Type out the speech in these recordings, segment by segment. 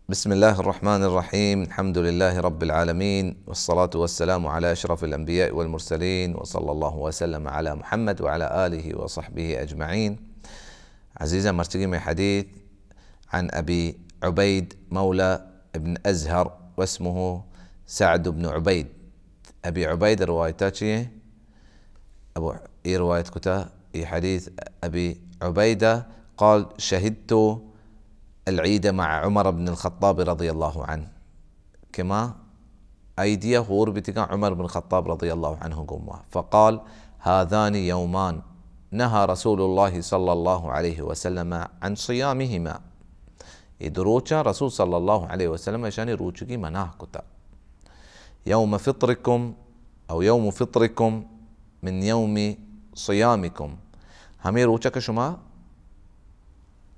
بسم الله الرحمن الرحيم. الحمد لله رب العالمين، والصلاة والسلام على أشرف الأنبياء والمرسلين، وصلى الله وسلم على محمد وعلى آله وصحبه أجمعين. عزيزا مرتقي حديث عن أبي عبيد مولى ابن أزهر، واسمه سعد بن عبيد. أبي عبيد روايتاتي رواية كتا حديث أبي عبيدة قال: شهدت العيد مع عمر بن الخطاب رضي الله عنه. كما أيديه غور بتقع عمر بن الخطاب رضي الله عنه قمه، فقال: هذان يومان نهى رسول الله صلى الله عليه وسلم عن صيامهما. يدروچا رسول صلى الله عليه وسلم شان روچگی مناه كتا. يوم فطركم أو يوم فطركم من يوم صيامكم. همي روچا که شما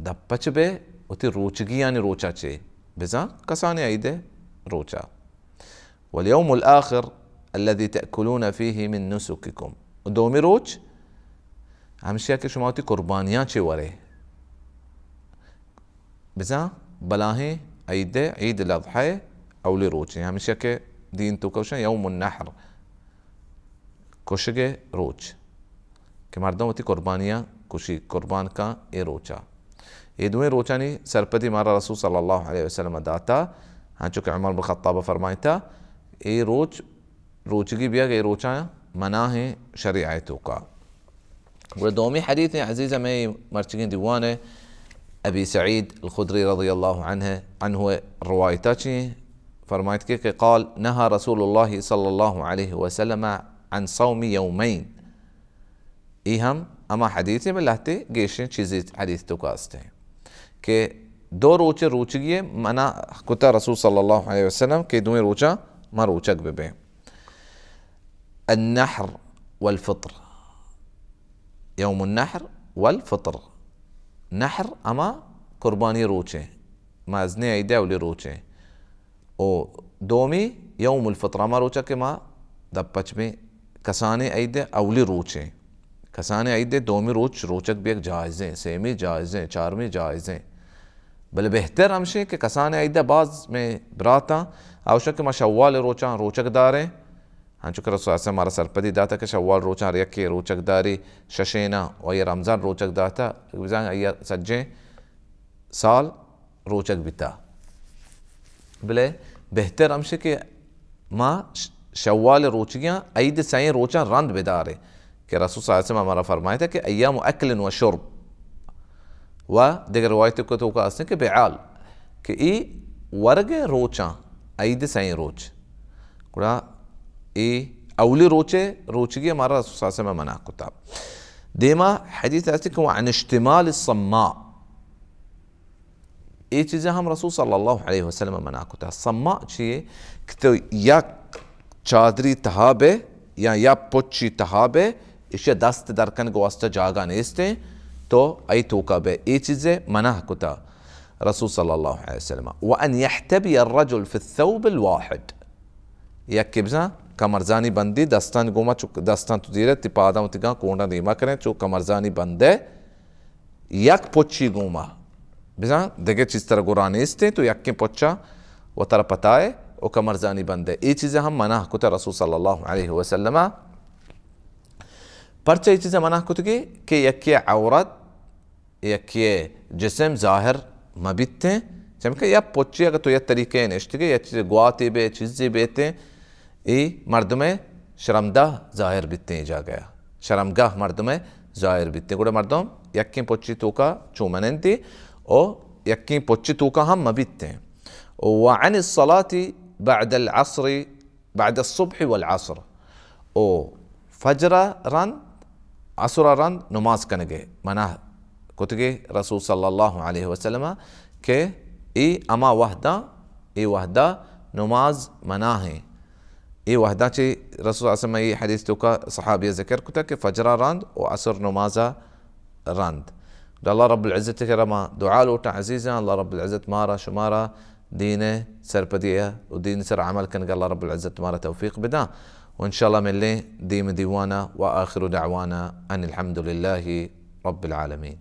دپچ به وتي روچگی يعني روچا چه بزا كساني ايده روچا. واليوم الآخر الذي تأكلون فيه من نسككم. دومي روچ همشيا که شما وتي قربانيان چه وره بزا بلاهي ايده عيد الأضحى او لروچ. همشيا که دين تو كوشن يوم النحر كوشگه روچ که مردم وتي قربانيان كوشي قربان کا اي روچا. ये दुए रोचानी सरपति मारा रसूल सल्लल्लाहु अलैहि वसल्लम दाता हाँ चुके उमर बिन खत्ताब फरमाइता ये रोचगी बिया ये रोचा मना है शरीयतों का। ودومي حديث عزيزة مي مرتقين ديوانه أبي سعيد الخدري رضي الله عنه روايتاتي فرمايت قال: نهى رسول الله صلى الله عليه وسلم عن صوم يومين. إيهم أما حديثي من لهتي جيشين چيزي حديث توكاسته که دو روچه روچگیه منا کتا رسول صلی الله علیه وسلم که دوی روچه ما روچک ببه. النحر والفطر، يوم النحر والفطر. نحر اما قرباني روچه ما ازنه ایده اولی روچه او دومی يوم الفطر اما روچه که ما دپچ میں کسانه ایده اولی روچه کسانه ایده دومی روچک بیک جائزه، سیمی جائزه، چارمی جائزه. بل بهتر همشه که کسانه ایده باز میں براتا اوشا که ما شوال روچک داره هنچو که رسول الله مارا سرپدی داتا که شوال روچان ریکی روچک داری ششینا و ای رمضان روچک داتا بزن ای سجه سال روچک بیتا. بله بهتر همشه که ما شوال روچگیاں ایده سین روچان رند بداره کہ رسول صلی اللہ علیہ وسلم ہمارا فرمایا تھا کہ ایام اکل و شرب و دیگر روایت کو تو کا کہ بعال کہ ای ورگ روچا اید سین روچ کڑا ای اولی روچگی ہمارا رسول صلی اللہ علیہ وسلم منع کتا. دیما حدیث ایسی کہ عن اشتمال الصماء. ای چیزیں ہم رسول صلی اللہ علیہ وسلم منع کتا. صماء چیئے کہ تو یا چادری تہابے یا پچی تہابے ایشیا دست درکن کو واسطہ جاگا نیستے تو ای توکا بے ای چیزیں منع کتا رسول صلی اللہ علیہ وسلم. وان يحتبي الرجل في الثوب الواحد. یک بزا کمرزانی بندی دستان گوما چوک دستان تو دیره تی پادا متگان کونڈا دیما کریں چوک کمرزانی بندے یک پچی گوما بزا دیگه چیز طرح گورا نیستے تو یک پچا و طرح پتائے و کمرزانی بندے. ای چیزیں ہم منع کتا رسول صلی اللہ علیہ وسلم. پرچہ یہ چیزیں منع کتگی کہ یکی عورت یکی جسم ظاہر مبیتے چمکہ یا پوچی اگر تو یہ طریقے نشتگی یا چیزیں گواتی بے چیزی بیتے ای مردمیں شرمدہ ظاہر بیتے جا گیا. شرمگاہ مردمیں ظاہر بیتے گوڑے مردم یکی پوچی توکا چومننتی او یکی پوچی توکا ہم مبیتے. وعن الصلاة بعد العصر بعد الصبح والعصر. او فجر رن عصر رن نماز کنگے منع کتگے رسول صلی اللہ علیہ وسلم کہ ای اما وحدہ نماز منع ہے. ای وحدہ چی رسول صلی اللہ علیہ وسلم ای حدیث تو کا صحابی ذکر کتا کہ فجر رند و عصر نماز رند. اللہ رب العزت کرما دعا لوٹا عزیزا اللہ رب العزت مارا شمارا دين سرپدية ودين سر عمل كان قال الله رب العزة تمارا توفيق بدا. وإن شاء الله من لي ديم ديوانا وآخر دعوانا أن الحمد لله رب العالمين.